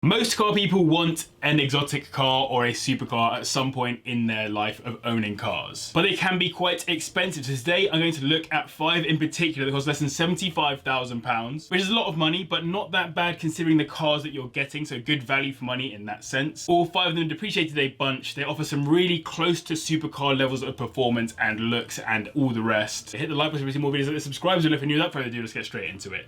Most car people want an exotic car or a supercar at some point in their life of owning cars, but they can be quite expensive. So today I'm going to look at 5 in particular that cost less than £75,000, which is a lot of money, but not that bad considering the cars that you're getting, so good value for money in that sense. All 5 of them depreciated a bunch. They offer some really close to supercar levels of performance and looks and all the rest. Hit the like button to see more videos like this, subscribe if you're new. Without further ado, let's get straight into it.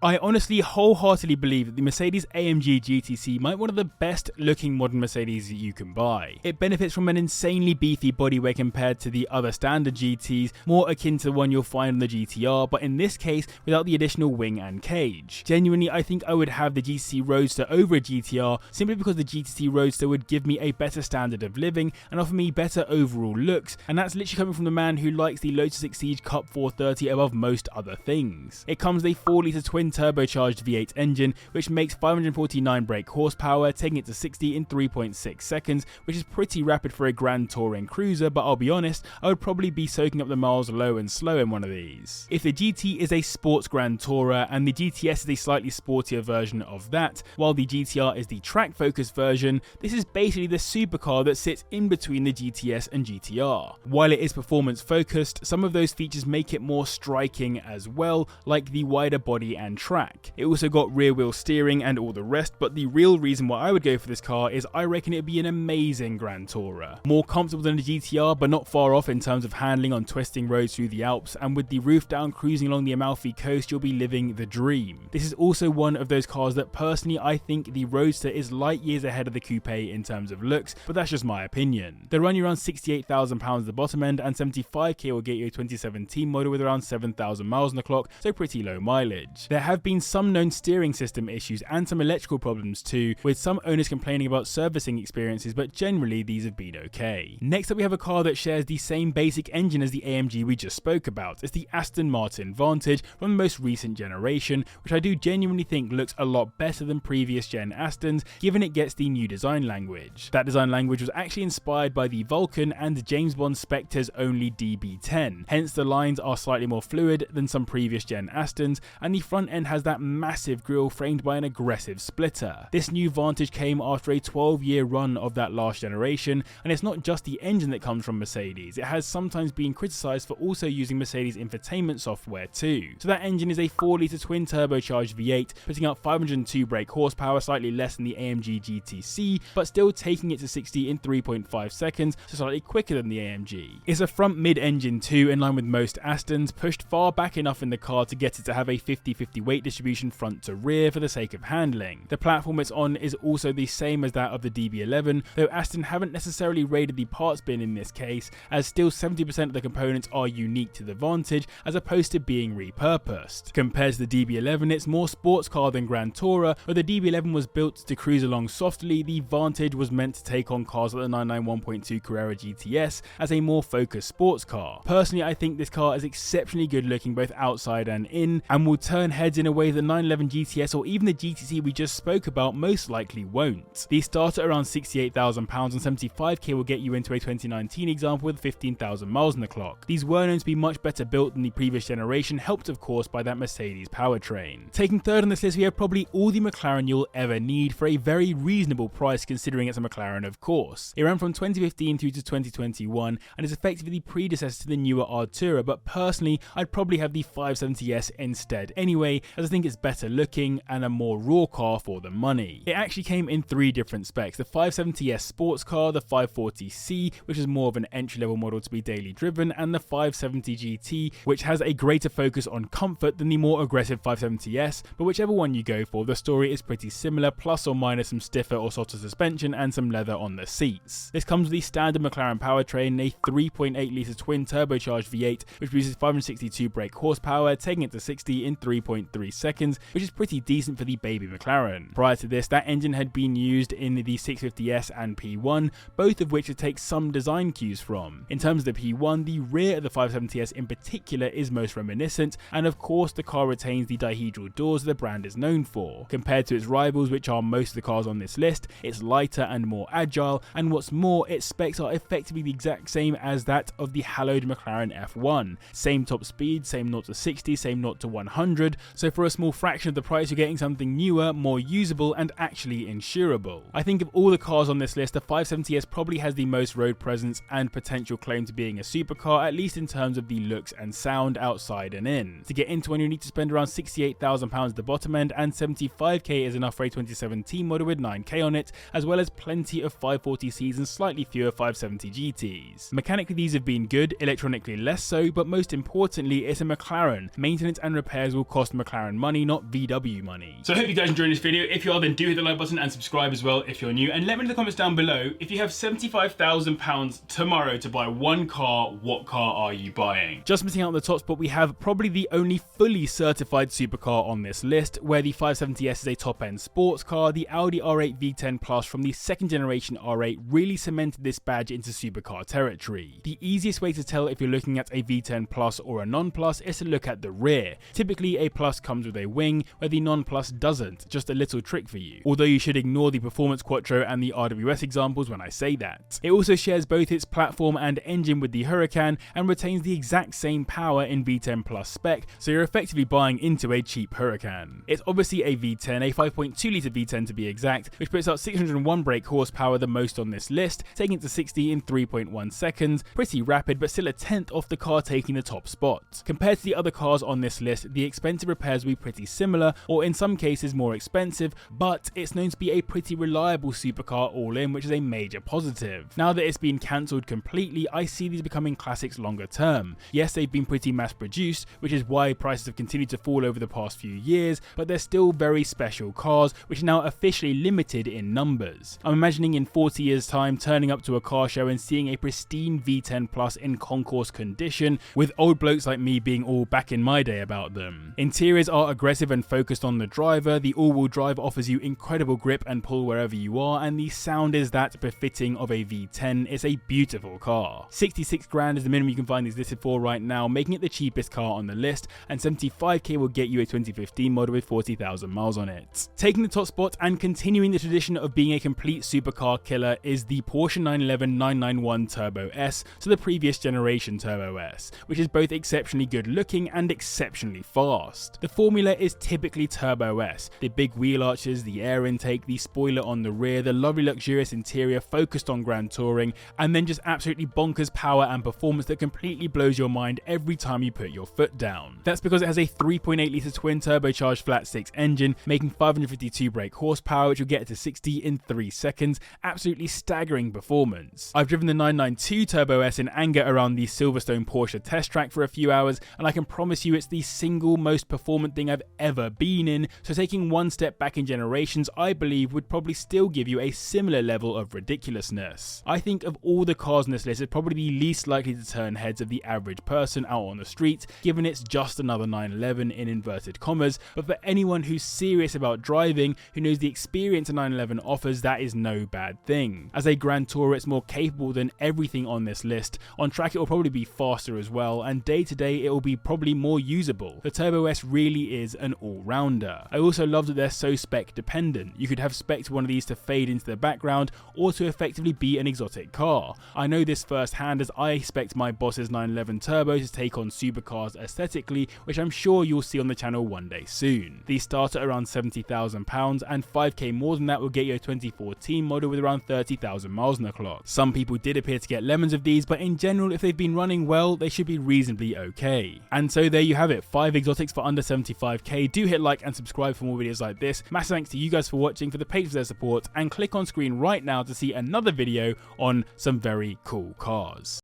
I honestly wholeheartedly believe that the Mercedes AMG GTC might be one of the best looking modern Mercedes that you can buy. It benefits from an insanely beefy bodywork compared to the other standard GTs, more akin to the one you'll find on the GTR, but in this case without the additional wing and cage. Genuinely, I think I would have the GTC Roadster over a GTR simply because the GTC Roadster would give me a better standard of living and offer me better overall looks, and that's literally coming from the man who likes the Lotus Exige Cup 430 above most other things. It comes with a 4-litre twin turbocharged V8 engine, which makes 549 brake horsepower, taking it to 60 in 3.6 seconds, which is pretty rapid for a Grand Touring cruiser, but I'll be honest, I would probably be soaking up the miles low and slow in one of these. If the GT is a sports Grand Tourer and the GTS is a slightly sportier version of that, while the GTR is the track-focused version, this is basically the supercar that sits in between the GTS and GTR. While it is performance-focused, some of those features make it more striking as well, like the wider body and track. It also got rear wheel steering and all the rest, but the real reason why I would go for this car is I reckon it'd be an amazing Grand Tourer. More comfortable than the GTR, but not far off in terms of handling on twisting roads through the Alps, and with the roof down cruising along the Amalfi Coast, you'll be living the dream. This is also one of those cars that personally I think the Roadster is light years ahead of the Coupe in terms of looks, but that's just my opinion. They run you around £68,000 at the bottom end, and 75k will get you a 2017 model with around 7,000 miles on the clock, so pretty low mileage. There have been some known steering system issues and some electrical problems too, with some owners complaining about servicing experiences, but generally these have been okay. Next up we have a car that shares the same basic engine as the AMG we just spoke about. It's the Aston Martin Vantage from the most recent generation, which I do genuinely think looks a lot better than previous gen Astons, given it gets the new design language. That design language was actually inspired by the Vulcan and James Bond Spectre's only DB10, hence the lines are slightly more fluid than some previous gen Astons, and the front end has that massive grille framed by an aggressive splitter. This new Vantage came after a 12-year run of that last generation, and it's not just the engine that comes from Mercedes, it has sometimes been criticised for also using Mercedes infotainment software too. So that engine is a 4-litre twin turbocharged V8, putting out 502 brake horsepower, slightly less than the AMG GTC, but still taking it to 60 in 3.5 seconds, so slightly quicker than the AMG. It's a front mid-engine too, in line with most Astons, pushed far back enough in the car to get it to have a 50-50 weight distribution front to rear for the sake of handling. The platform it's on is also the same as that of the DB11, though Aston haven't necessarily raided the parts bin in this case, as still 70% of the components are unique to the Vantage as opposed to being repurposed. Compared to the DB11, it's more sports car than Grand Tourer. Where the DB11 was built to cruise along softly, the Vantage was meant to take on cars like the 991.2 Carrera GTS as a more focused sports car. Personally, I think this car is exceptionally good looking both outside and in, and will turn heads in a way the 911 GTS or even the GTC we just spoke about most likely won't. These start at around £68,000 and 75k will get you into a 2019 example with 15,000 miles on the clock. These were known to be much better built than the previous generation, helped of course by that Mercedes powertrain. Taking third on this list we have probably all the McLaren you'll ever need for a very reasonable price considering it's a McLaren of course. It ran from 2015 through to 2021 and is effectively the predecessor to the newer Artura, but personally I'd probably have the 570S instead anyway, as I think it's better looking and a more raw car for the money. It actually came in 3 different specs: the 570S sports car, the 540C, which is more of an entry-level model to be daily driven, and the 570 GT, which has a greater focus on comfort than the more aggressive 570S, but whichever one you go for, the story is pretty similar, plus or minus some stiffer or softer suspension and some leather on the seats. This comes with the standard McLaren powertrain, a 3.8-litre twin turbocharged V8, which produces 562 brake horsepower, taking it to 60 in 3.3 seconds, seconds, which is pretty decent for the baby McLaren. Prior to this, that engine had been used in the 650S and P1, both of which it takes some design cues from. In terms of the P1, the rear of the 570S in particular is most reminiscent, and of course the car retains the dihedral doors the brand is known for. Compared to its rivals, which are most of the cars on this list, it's lighter and more agile, and what's more, its specs are effectively the exact same as that of the hallowed McLaren F1. Same top speed, same 0 to 60, same 0 to 100, so for a small fraction of the price you're getting something newer, more usable, and actually insurable. I think of all the cars on this list, the 570S probably has the most road presence and potential claim to being a supercar, at least in terms of the looks and sound outside and in. To get into one, you need to spend around £68,000 at the bottom end, and 75k is enough for a 2017 model with 9k on it, as well as plenty of 540Cs and slightly fewer 570 GTs. Mechanically these have been good, electronically less so, but most importantly it's a McLaren. Maintenance and repairs will cost McLaren money, not VW money. So I hope you guys enjoyed this video. If you are, then do hit the like button and subscribe as well if you're new, and let me know in the comments down below, if you have £75,000 tomorrow to buy one car, what car are you buying? Just missing out on the top spot, we have probably the only fully certified supercar on this list, where the 570S is a top-end sports car. The Audi R8 V10 Plus from the second generation R8 really cemented this badge into supercar territory. The easiest way to tell if you're looking at a V10 Plus or a non-plus is to look at the rear. Typically a Plus comes with a wing, where the non-plus doesn't, just a little trick for you. Although you should ignore the Performance Quattro and the RWS examples when I say that. It also shares both its platform and engine with the Huracan and retains the exact same power in V10 Plus spec, so you're effectively buying into a cheap Huracan. It's obviously a V10, a 5.2 litre V10 to be exact, which puts out 601 brake horsepower, the most on this list, taking it to 60 in 3.1 seconds, pretty rapid but still a tenth off the car taking the top spot. Compared to the other cars on this list, the expensive repairs will be pretty similar, or in some cases more expensive, but it's known to be a pretty reliable supercar all in, which is a major positive. Now that it's been cancelled completely, I see these becoming classics longer term. Yes, they've been pretty mass produced, which is why prices have continued to fall over the past few years, but they're still very special cars, which are now officially limited in numbers. I'm imagining in 40 years time turning up to a car show and seeing a pristine V10 Plus in concourse condition, with old blokes like me being all back in my day about them. Interiors are aggressive and focused on the driver, the all-wheel drive offers you incredible grip and pull wherever you are, and the sound is that befitting of a V10. It's a beautiful car. 66 grand is the minimum you can find these listed for right now, making it the cheapest car on the list, and 75k will get you a 2015 model with 40,000 miles on it. Taking the top spot and continuing the tradition of being a complete supercar killer is the Porsche 911 991 Turbo S to the previous generation Turbo S, which is both exceptionally good looking and exceptionally fast. The formula is typically Turbo S, the big wheel arches, the air intake, the spoiler on the rear, the lovely luxurious interior focused on grand touring, and then just absolutely bonkers power and performance that completely blows your mind every time you put your foot down. That's because it has a 3.8 litre twin turbocharged flat 6 engine, making 552 brake horsepower, which will get it to 60 in 3 seconds. Absolutely staggering performance. I've driven the 992 Turbo S in anger around the Silverstone Porsche test track for a few hours, and I can promise you it's the single most performant thing I've ever been in, so taking one step back in generations, I believe would probably still give you a similar level of ridiculousness. I think of all the cars on this list, it's probably the least likely to turn heads of the average person out on the street, given it's just another 911 in inverted commas, but for anyone who's serious about driving, who knows the experience a 911 offers, that is no bad thing. As a Grand Tourer, it's more capable than everything on this list. On track it will probably be faster as well, and day to day it will be probably more usable. The Turbo S really is an all-rounder. I also love that they're so spec dependent. You could have spec'd one of these to fade into the background, or to effectively be an exotic car. I know this firsthand, as I expect my boss's 911 Turbo to take on supercars aesthetically, which I'm sure you'll see on the channel one day soon. These start at around £70,000, and 5k more than that will get you a 2014 model with around 30,000 miles on the clock. Some people did appear to get lemons of these, but in general, if they've been running well, they should be reasonably okay. And so there you have it, 5 exotics for under 75k. Do hit like and subscribe for more videos like this. Massive thanks to you guys for watching, for the patrons for their support, and click on screen right now to see another video on some very cool cars.